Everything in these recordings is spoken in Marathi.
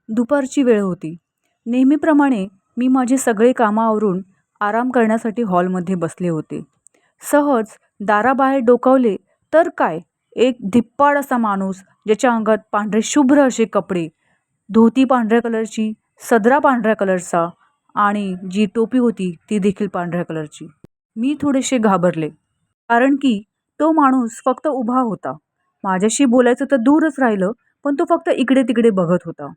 दुपारची वेळ होती. नेहमीप्रमाणे मी माझे सगळे कामं आवरून आराम करण्यासाठी हॉलमध्ये बसले होते. सहज दाराबाहेर डोकावले तर काय, एक धिप्पाड असा माणूस ज्याच्या अंगात पांढरे शुभ्र असे कपडे, धोती पांढऱ्या कलरची, सदरा पांढऱ्या कलरचा आणि जी टोपी होती ती देखील पांढऱ्या कलरची. मी थोडेसे घाबरले, कारण की तो माणूस फक्त उभा होता. माझ्याशी बोलायचं तर दूरच राहिलं, पण तो फक्त इकडे-तिकडे बघत होता.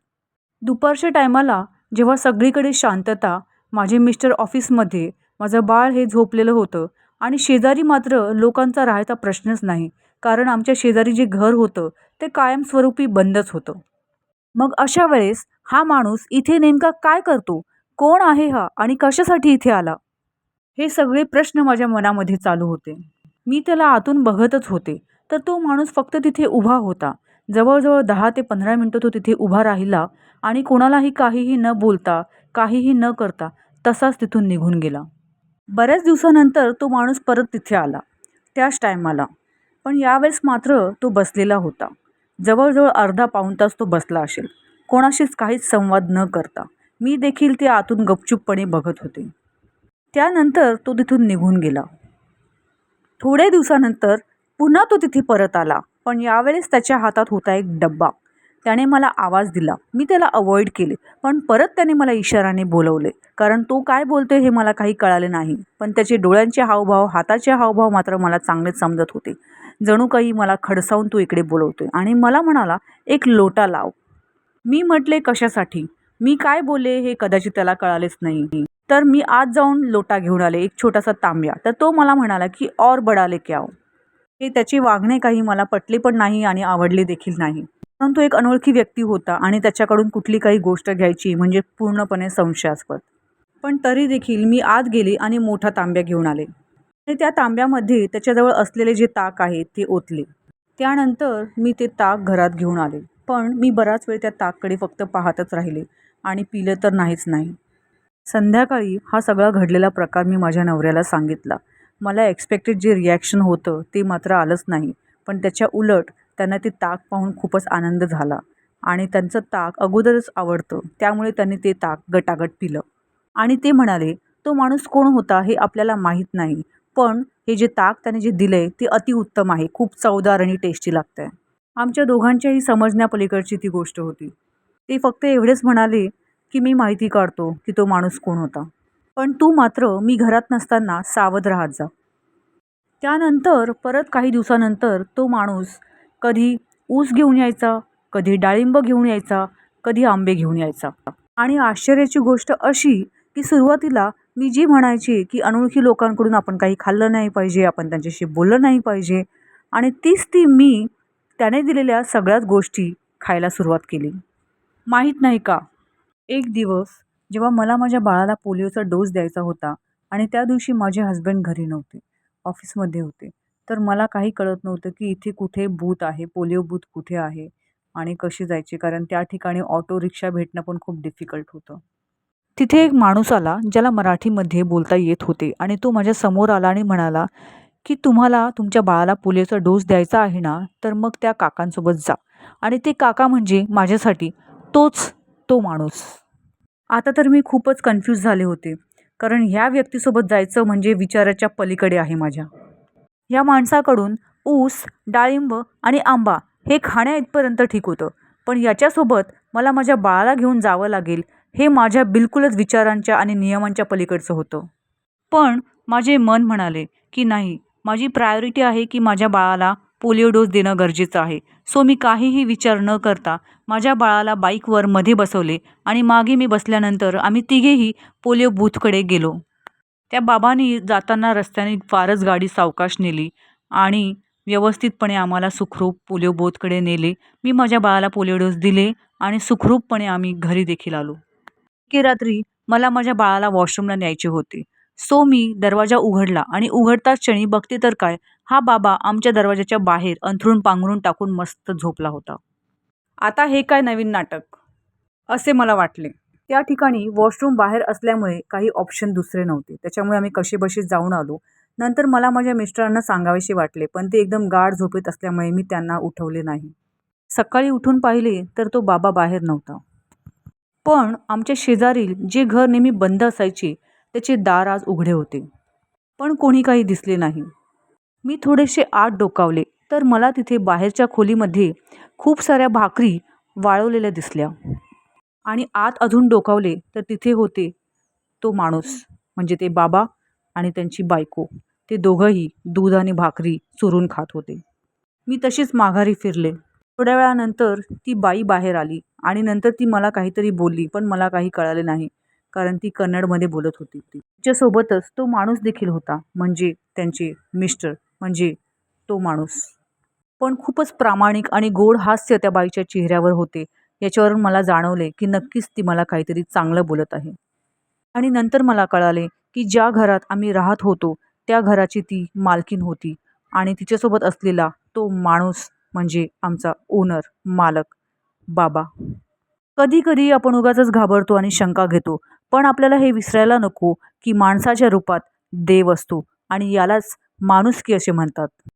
दुपारच्या टायमाला जेव्हा सगळीकडे शांतता, माझे मिस्टर ऑफिसमध्ये, माझं बाळ हे झोपलेलं होतं आणि शेजारी मात्र लोकांचा राहायचा प्रश्नच नाही. कारण आमच्या शेजारी जे घर होतं ते कायमस्वरूपी बंदच होतं. मग अशा वेळेस हा माणूस इथे नेमका काय करतो? कोण आहे हा आणि कशासाठी इथे आला? हे सगळे प्रश्न माझ्या मनामध्ये चालू होते. मी त्याला आतून बघतच होते, तर तो माणूस फक्त तिथे उभा होता. जवळ-जवळ 10 ते 15 मिनिटं तो तिथे उभा राहिला आणि कोणालाही काहीही न बोलता, काहीही न करता तसाच तिथून निघून गेला. बऱ्याच दिवसानंतर तो माणूस परत तिथे आला, त्याच टायमाला. पण यावेळेस मात्र तो बसलेला होता. जवळ-जवळ अर्धा पाऊण तास तो बसला असेल, कोणाशीच काहीच संवाद न करता. मी देखील ते आतून गपचूपपणे बघत होते. त्यानंतर तो तिथून निघून गेला. थोड्या दिवसानंतर पुन्हा तो तिथे परत आला, पण यावेळेस त्याच्या हातात होता एक डब्बा. त्याने मला आवाज दिला. मी त्याला अवॉइड केले, पण परत त्याने मला इशाराने बोलवले. कारण तो काय बोलतोय हे मला काही कळाले नाही. पण त्याचे डोळ्यांचे हावभाव, हाताचे हावभाव मात्र मला चांगलेच समजत होते. जणू काही मला खडसावून तो इकडे बोलवतोय आणि मला म्हणाला, "एक लोटा लाव." मी म्हटले, "कशासाठी?" मी काय बोलले हे कदाचित त्याला कळालेच नाही. तर मी आत जाऊन लोटा घेऊन आले, एक छोटासा तांब्या. तर तो मला म्हणाला, की "और बडा लेके आओ." हे त्याचे वागणे काही मला पटले पण नाही आणि आवडले देखील नाही. परंतु एक अनोळखी व्यक्ती होता आणि त्याच्याकडून कुठली काही गोष्ट घ्यायची म्हणजे पूर्णपणे संशयास्पद. पण तरी देखील मी आत गेले आणि मोठा तांब्या घेऊन आले आणि त्या तांब्यामध्ये त्याच्याजवळ असलेले जे ताक आहे ते ओतले. त्यानंतर मी ते ताक घरात घेऊन आले. पण मी बराच वेळ त्या ताककडे फक्त पाहतच राहिले आणि पिलं तर नाहीच नाही. संध्याकाळी हा सगळा घडलेला प्रकार मी माझ्या नवऱ्याला सांगितला. मला एक्स्पेक्टेड जे रिॲक्शन होतं ते मात्र आलंच नाही. पण त्याच्या उलट त्यांना ते ताक पाहून खूपच आनंद झाला आणि त्यांचं ताक अगोदरच आवडतं, त्यामुळे त्यांनी ते ताक गटागट पिलं. आणि ते म्हणाले, "तो माणूस कोण होता हे आपल्याला माहीत नाही, पण हे जे ताक त्याने जे दिलंय ते अतिउत्तम आहे. खूप चवदार आणि टेस्टी लागतंय." आमच्या दोघांच्याही समजण्यापलीकडची ती गोष्ट होती. ते फक्त एवढेच म्हणाले, की "मी माहिती काढतो की तो माणूस कोण होता. पण तू मात्र मी घरात नसताना सावध राहत जा." त्यानंतर परत काही दिवसानंतर तो माणूस कधी ऊस घेऊन यायचा, कधी डाळिंब घेऊन यायचा, कधी आंबे घेऊन यायचा. आणि आश्चर्याची गोष्ट अशी, की सुरुवातीला मी जी म्हणायची, की अनोळखी लोकांकडून आपण काही खाल्लं नाही पाहिजे, आपण त्यांच्याशी बोललं नाही पाहिजे आणि तीच ती मी त्याने दिलेल्या सगळ्याच गोष्टी खायला सुरुवात केली. माहीत नाही का? एक दिवस जेव्हा मला माझ्या बाळाला पोलिओचा डोस द्यायचा होता आणि त्या दिवशी माझे हस्बंड घरी नव्हते, ऑफिसमध्ये होते. तर मला काही कळत नव्हतं, की इथे कुठे बूथ आहे, पोलिओ बूथ कुठे आहे आणि कशी जायची, कारण त्या ठिकाणी ऑटो रिक्षा भेटणं पण खूप डिफिकल्ट होतं. तिथे एक माणूस आला, ज्याला मराठीमध्ये बोलता येत होते आणि तो माझ्या समोर आला आणि म्हणाला, की "तुम्हाला तुमच्या बाळाला पोलिओचा डोस द्यायचा आहे ना, तर मग त्या काकांसोबत जा." आणि ते काका म्हणजे माझ्यासाठी तोच तो माणूस. आता तर मी खूपच कन्फ्यूज झाले होते. कारण ह्या व्यक्तीसोबत जायचं म्हणजे विचाराच्या पलीकडे आहे माझ्या. ह्या माणसाकडून ऊस, डाळिंब आणि आंबा हे खाण्याइथपर्यंत ठीक होतं. पण याच्यासोबत मला माझ्या बाळाला घेऊन जावं लागेल, हे माझ्या बिलकुलच विचारांच्या आणि नियमांच्या पलीकडचं होतं. पण माझे मन म्हणाले, की नाही, माझी प्रायोरिटी आहे, की माझ्या बाळाला पोलिओ डोस देणं गरजेचं आहे. सो मी काहीही विचार न करता माझ्या बाळाला बाईकवर मध्ये बसवले आणि मागे मी बसल्यानंतर आम्ही तिघेही पोलिओ बूथकडे गेलो. त्या बाबांनी जाताना रस्त्याने फारच गाडी सावकाश नेली आणि व्यवस्थितपणे आम्हाला सुखरूप पोलिओ बूथकडे नेले. मी माझ्या बाळाला पोलिओ डोस दिले आणि सुखरूपपणे आम्ही घरी देखील आलो. की रात्री मला माझ्या बाळाला वॉशरूमला न्यायचे होते. सो मी दरवाजा उघडला आणि उघडताच क्षणी बघते तर काय, हा बाबा आमच्या दरवाजाच्या बाहेर अंथरूण पांघरून टाकून मस्त झोपला होता. आता हे काय नवीन नाटक, असे मला वाटले. त्या ठिकाणी वॉशरूम बाहेर असल्यामुळे काही ऑप्शन दुसरे नव्हते. त्याच्यामुळे आम्ही कसेबसे जाऊन आलो. नंतर मला माझ्या मिस्टरांना सांगावेसे वाटले, पण ते एकदम गाढ झोपेत असल्यामुळे मी त्यांना उठवले नाही. सकाळी उठून पाहिले तर तो बाबा बाहेर नव्हता. पण आमच्या शेजारील जे घर नेहमी बंद असायचे त्याचे दार आज उघडे होते. पण कोणी काही दिसले नाही. मी थोडेसे आत डोकावले तर मला तिथे बाहेरच्या खोलीमध्ये खूप साऱ्या भाकरी वाळवलेल्या दिसल्या. आणि आत अजून डोकावले तर तिथे होते तो माणूस, म्हणजे ते बाबा आणि त्यांची बायको. ते दोघंही दूध आणि भाकरी चुरून खात होते. मी तशीच माघारी फिरले. थोड्या वेळानंतर ती बाई बाहेर आली आणि नंतर ती मला काहीतरी बोलली, पण मला काही कळाले नाही कारण ती कन्नडमध्ये बोलत होती. तिच्यासोबतच तो माणूस देखील होता, म्हणजे त्यांचे मिस्टर, म्हणजे तो माणूस. पण खूपच प्रामाणिक आणि गोड हास्य त्या बाईच्या चेहऱ्यावर होते. याच्यावरून मला जाणवले की नक्कीच ती मला काहीतरी चांगलं बोलत आहे. आणि नंतर मला कळाले की ज्या घरात आम्ही राहत होतो त्या घराची ती मालकीण होती आणि तिच्यासोबत असलेला तो माणूस म्हणजे आमचा ओनर, मालक, बाबा. कधी-कधी आपण उगाचच घाबरतो आणि शंका घेतो. पण आपल्याला हे विसरायला नको की माणसाच्या रूपात देव असतो आणि यालाच माणुसकी असे म्हणतात.